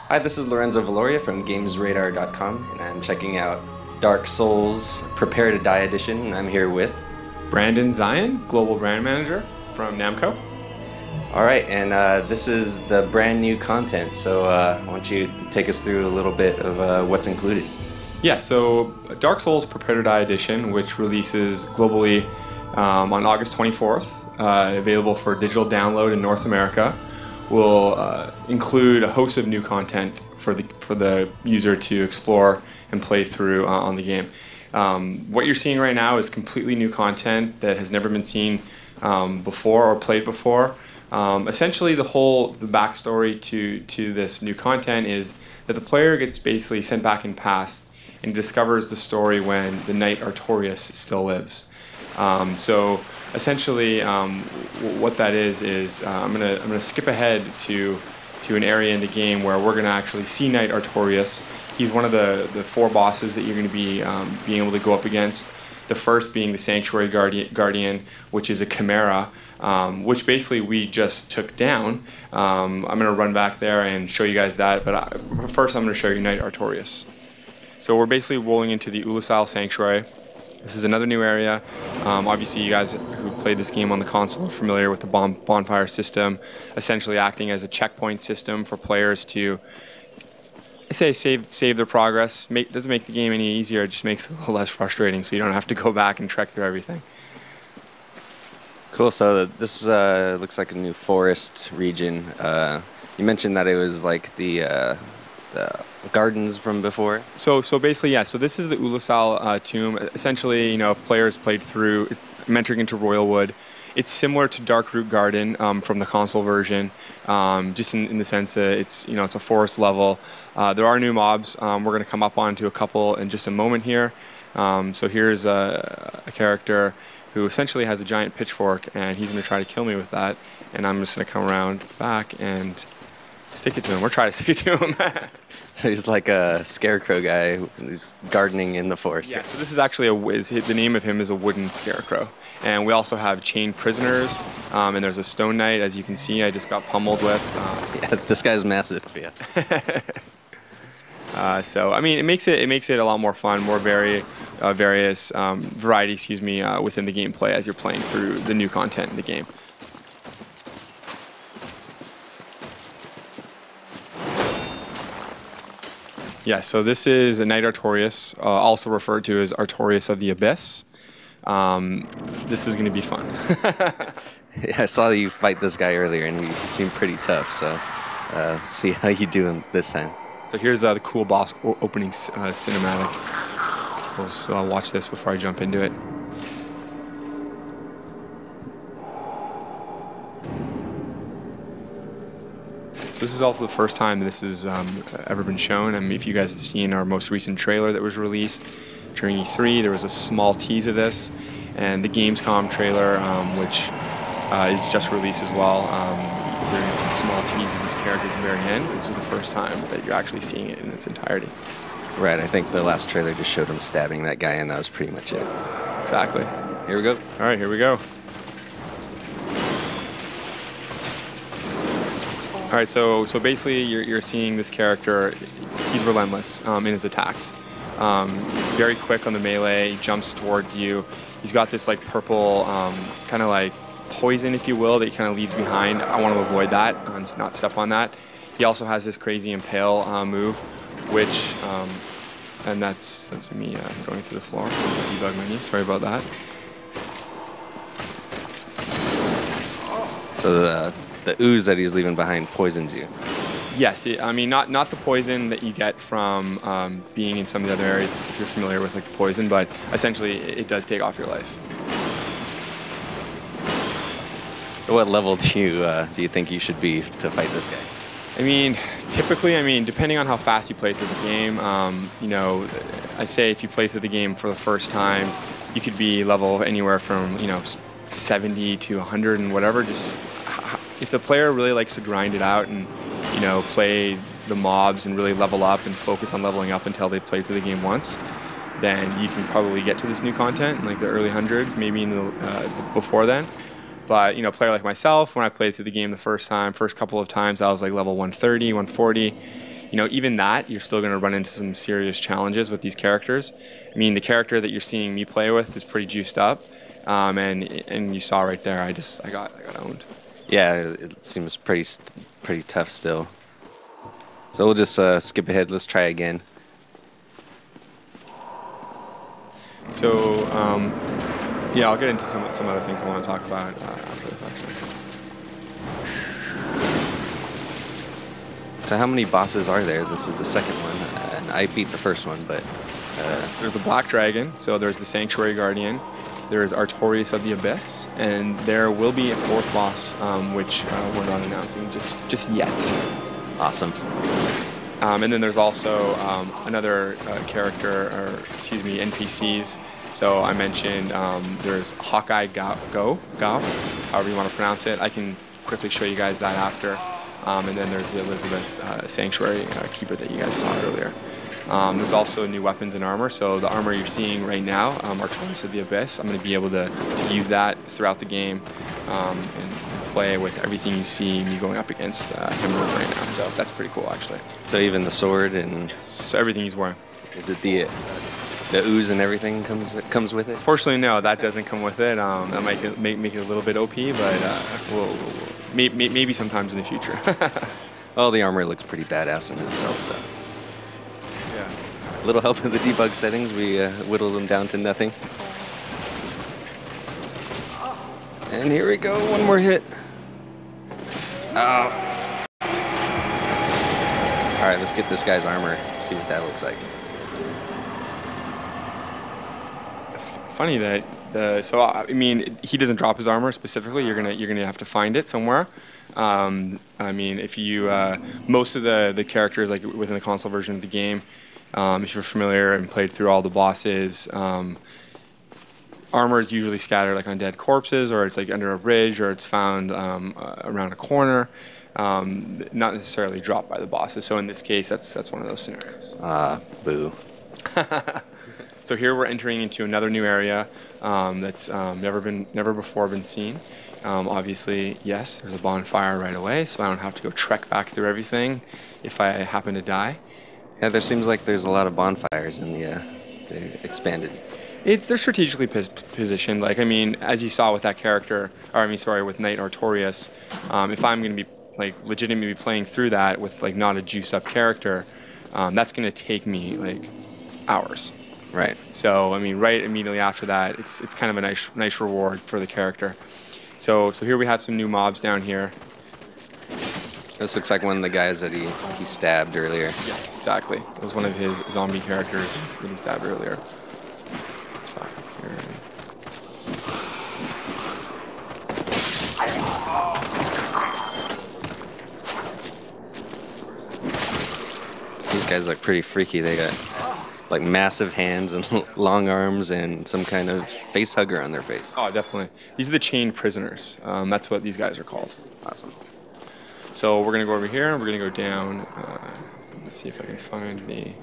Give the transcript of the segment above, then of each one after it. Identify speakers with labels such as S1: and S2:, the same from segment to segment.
S1: Hi, this is Lorenzo Valoria from GamesRadar.com, and I'm checking out Dark Souls Prepare to Die Edition, and I'm here with...
S2: Brandon Zion, Global Brand Manager from Namco.
S1: Alright, and this is the brand new content, so why don't you take us through a little bit of what's included?
S2: Yeah, so Dark Souls Prepare to Die Edition, which releases globally on August 24th, available for digital download in North America, will include a host of new content for the user to explore and play through on the game. What you're seeing right now is completely new content that has never been seen before or played before. Essentially, the backstory to this new content is that the player gets basically sent back in past and discovers the story when the knight Artorias still lives. So essentially, what that is I'm gonna skip ahead to an area in the game where we're gonna actually see Knight Artorias. He's one of the 4 bosses that you're gonna be being able to go up against. The first being the Sanctuary Guardian, which is a chimera, which basically we just took down. I'm gonna run back there and show you guys that, but first I'm gonna show you Knight Artorias. So we're basically rolling into the Lasalle Sanctuary. This is another new area. Obviously, you guys who played this game on the console are familiar with the Bonfire system, essentially acting as a checkpoint system for players to, I say, save their progress. Doesn't make the game any easier, it just makes it a little less frustrating, so you don't have to go back and trek through everything.
S1: Cool, so this looks like a new forest region. You mentioned that it was like the gardens from before.
S2: So basically, yeah. So this is the Lasalle tomb. Essentially, if players played through, I'm entering into Royalwood. It's similar to Darkroot Garden from the console version, just in the sense that it's a forest level. There are new mobs. We're going to come up onto a couple in just a moment here. So here's a character who essentially has a giant pitchfork, and he's going to try to kill me with that. And I'm just going to come around back and stick it to him, or try to stick it to him.
S1: So he's like a scarecrow guy who's gardening in the forest.
S2: Yeah, so this is actually the name of him is a wooden scarecrow. And we also have chained prisoners, and there's a stone knight, as you can see, I just got pummeled with.
S1: Yeah, this guy's massive, yeah.
S2: So, I mean, it makes it a lot more fun, more variety, within the gameplay as you're playing through the new content in the game. Yeah, so this is a Knight Artorias, also referred to as Artorias of the Abyss. This is going to be fun.
S1: Yeah, I saw you fight this guy earlier, and he seemed pretty tough, so see how you do this time.
S2: So here's the cool boss opening cinematic. We'll watch this before I jump into it. So this is also the first time this has ever been shown. I mean, if you guys have seen our most recent trailer that was released during E3, there was a small tease of this, and the Gamescom trailer, which is just released as well. We're going to see a small tease of this character at the very end. This is the first time that you're actually seeing it in its entirety.
S1: Right, I think the last trailer just showed him stabbing that guy, and that was pretty much it.
S2: Exactly.
S1: Here we go.
S2: All right, here we go. All right, so basically you're seeing this character. He's relentless in his attacks. Very quick on the melee. He jumps towards you. He's got this like purple kind of like poison, if you will, that he kind of leaves behind. I want to avoid that and not step on that. He also has this crazy impale move, which and that's me going through the floor. Debug menu. Sorry about that.
S1: So the ooze that he's leaving behind poisons you.
S2: Yes, I mean not the poison that you get from being in some of the other areas, if you're familiar with like the poison, but essentially it does take off your life.
S1: So what level do you think you should be to fight this guy?
S2: I mean, typically, depending on how fast you play through the game, I say if you play through the game for the first time, you could be level anywhere from 70 to 100 and whatever. Just if the player really likes to grind it out and play the mobs and really level up and focus on leveling up until they've played through the game once, then you can probably get to this new content in like the early hundreds, maybe in the before then. But a player like myself, when I played through the game the first couple of times, I was like level 130, 140. even that, you're still going to run into some serious challenges with these characters. I mean, the character that you're seeing me play with is pretty juiced up, and you saw right there, I got owned.
S1: Yeah, it seems pretty tough still. So we'll just skip ahead. Let's try again.
S2: So, yeah, I'll get into some other things I want to talk about after this, actually.
S1: So how many bosses are there? This is the second one, and I beat the first one, but...
S2: There's a Black Dragon, so there's the Sanctuary Guardian, there's Artorias of the Abyss, and there will be a fourth boss, which we're not announcing just yet.
S1: Awesome.
S2: And then there's also another character, or excuse me, NPCs. So I mentioned there's Hawkeye Gov, however you want to pronounce it. I can quickly show you guys that after. And then there's the Elizabeth Sanctuary Keeper that you guys saw earlier. There's also new weapons and armor. So the armor you're seeing right now, Artorias of the Abyss, I'm going to be able to use that throughout the game and play with everything you see me going up against him right now. So that's pretty cool, actually.
S1: So even the sword and...
S2: So everything he's wearing.
S1: Is it the ooze and everything comes with it?
S2: Fortunately, no, that doesn't come with it. That might make it a little bit OP, but maybe sometimes in the future.
S1: Well, the armor looks pretty badass in itself, so...
S2: Yeah.
S1: A little help in the debug settings, we whittled them down to nothing. And here we go, one more hit. Oh. Alright, let's get this guy's armor, see what that looks like.
S2: Funny that so I mean, he doesn't drop his armor specifically. You're gonna have to find it somewhere. I mean, if you most of the characters like within the console version of the game, if you're familiar and played through all the bosses, armor is usually scattered like on dead corpses, or it's like under a bridge, or it's found around a corner. Not necessarily dropped by the bosses. So in this case, that's one of those scenarios.
S1: Boo.
S2: So here we're entering into another new area that's never before been seen. Obviously, yes, there's a bonfire right away, so I don't have to go trek back through everything if I happen to die.
S1: Yeah, there seems like there's a lot of bonfires in the expanded.
S2: They're strategically positioned. Like, I mean, as you saw with that character, or I mean, sorry, with Knight Artorias, if I'm going to be like legitimately playing through that with like not a juiced up character, that's going to take me like hours.
S1: Right.
S2: So I mean, right immediately after that, it's kind of a nice reward for the character. So here we have some new mobs down here.
S1: This looks like one of the guys that he stabbed earlier.
S2: Yeah, exactly. It was one of his zombie characters that he stabbed earlier. Let's back up here.
S1: These guys look pretty freaky. They got like massive hands and long arms and some kind of face hugger on their face.
S2: Oh, definitely. These are the chained prisoners. That's what these guys are called.
S1: Awesome.
S2: So we're gonna go over here and we're gonna go down. Let's see if I can find the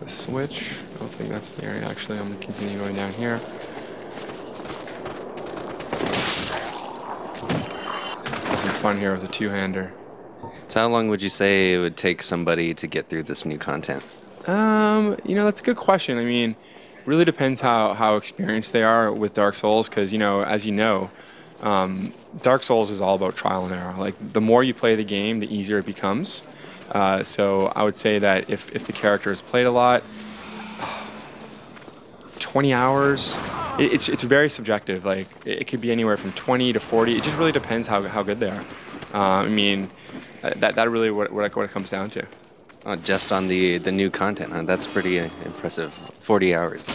S2: switch. I don't think that's the area actually. I'm gonna continue going down here. Have some fun here with a two-hander.
S1: So how long would you say it would take somebody to get through this new content?
S2: That's a good question. I mean, really depends how experienced they are with Dark Souls, because, as you know, Dark Souls is all about trial and error. Like, the more you play the game, the easier it becomes. So I would say that if the character has played a lot, 20 hours, it's very subjective. Like, it could be anywhere from 20 to 40. It just really depends how good they are. I mean, that really what it comes down to.
S1: Just on the new content, huh? That's pretty impressive. 40 hours.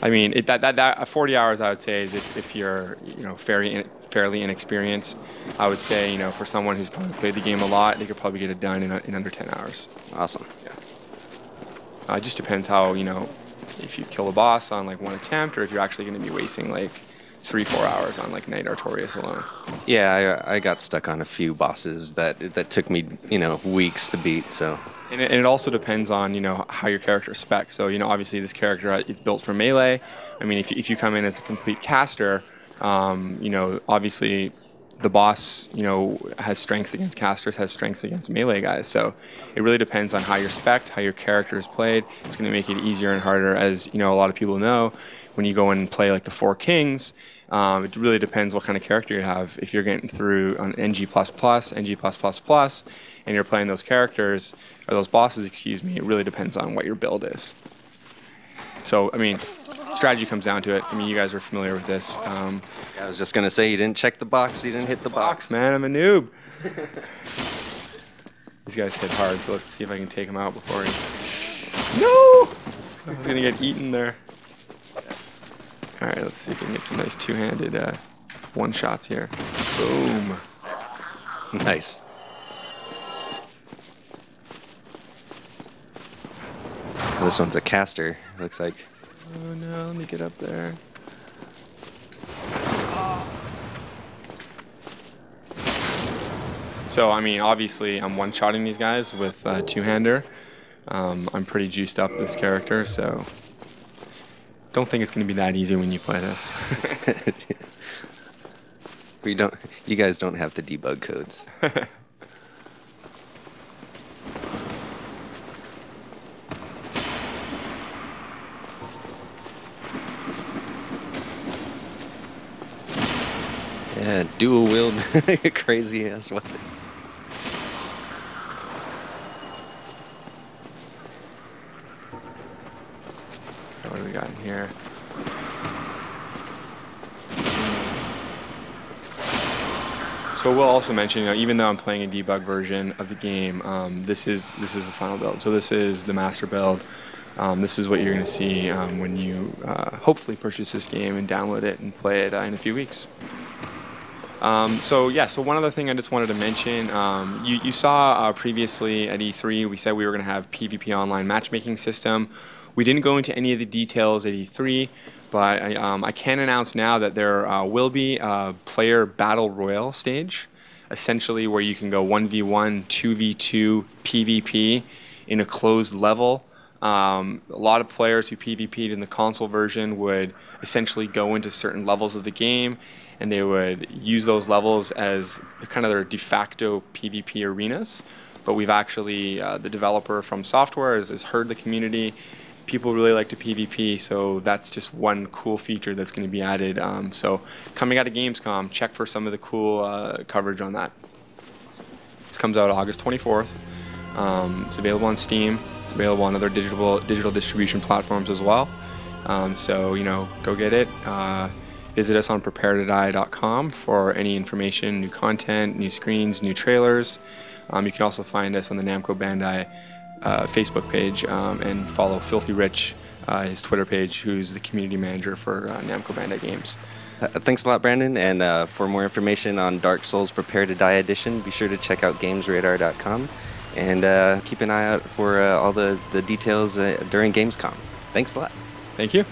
S2: I mean, that 40 hours, I would say, is if you're fairly inexperienced. I would say, for someone who's probably played the game a lot, they could probably get it done in under 10 hours.
S1: Awesome.
S2: Yeah. It just depends how, if you kill a boss on like one attempt, or if you're actually going to be wasting like 3-4 hours on like Knight Artorias alone.
S1: Yeah, I got stuck on a few bosses that took me weeks to beat. So.
S2: And it also depends on how your character is spec'd. So obviously this character is built for melee. I mean, if you come in as a complete caster, obviously the boss, you know, has strengths against casters, has strengths against melee guys. So it really depends on how you're spec'd, how your character is played. It's going to make it easier and harder. As you know, a lot of people know, when you go and play like the Four Kings, it really depends what kind of character you have. If you're getting through on NG++, NG+++, and you're playing those characters, or those bosses, excuse me, it really depends on what your build is. So, I mean, strategy comes down to it. I mean, you guys are familiar with this.
S1: I was just going to say, you didn't check the box, you didn't hit the box.
S2: Man, I'm a noob. These guys hit hard, so let's see if I can take him out before he... No! I'm going to get eaten there. Alright, let's see if we can get some nice two-handed one-shots here. Boom.
S1: Nice. Well, this one's a caster, looks like.
S2: Oh no, let me get up there. So, I mean, obviously I'm one-shotting these guys with two-hander. I'm pretty juiced up this character, so don't think it's going to be that easy when you play this.
S1: You guys don't have the debug codes. Yeah, dual wield crazy ass weapons.
S2: What do we got in here? So we'll also mention, you know, even though I'm playing a debug version of the game, this is the final build. So this is the master build. This is what you're going to see when you hopefully purchase this game and download it and play it in a few weeks. So one other thing I just wanted to mention, you saw previously at E3, we said we were going to have PvP online matchmaking system. We didn't go into any of the details at E3, but I can announce now that there will be a player battle royale stage, essentially where you can go 1v1, 2v2 PvP in a closed level. A lot of players who PvP'd in the console version would essentially go into certain levels of the game, and they would use those levels as kind of their de facto PvP arenas. But we've actually, the developer from software has heard the community. People really like to PvP, so that's just one cool feature that's going to be added. So coming out of Gamescom, check for some of the cool coverage on that. This comes out August 24th. It's available on Steam. It's available on other digital distribution platforms as well. So, you know, go get it. Visit us on preparetodie.com for any information, new content, new screens, new trailers. You can also find us on the Namco Bandai Facebook page and follow Filthy Rich, his Twitter page, who's the community manager for Namco Bandai Games.
S1: Thanks a lot, Brandon. And for more information on Dark Souls Prepare to Die Edition, be sure to check out GamesRadar.com and keep an eye out for all the details during Gamescom. Thanks a lot.
S2: Thank you.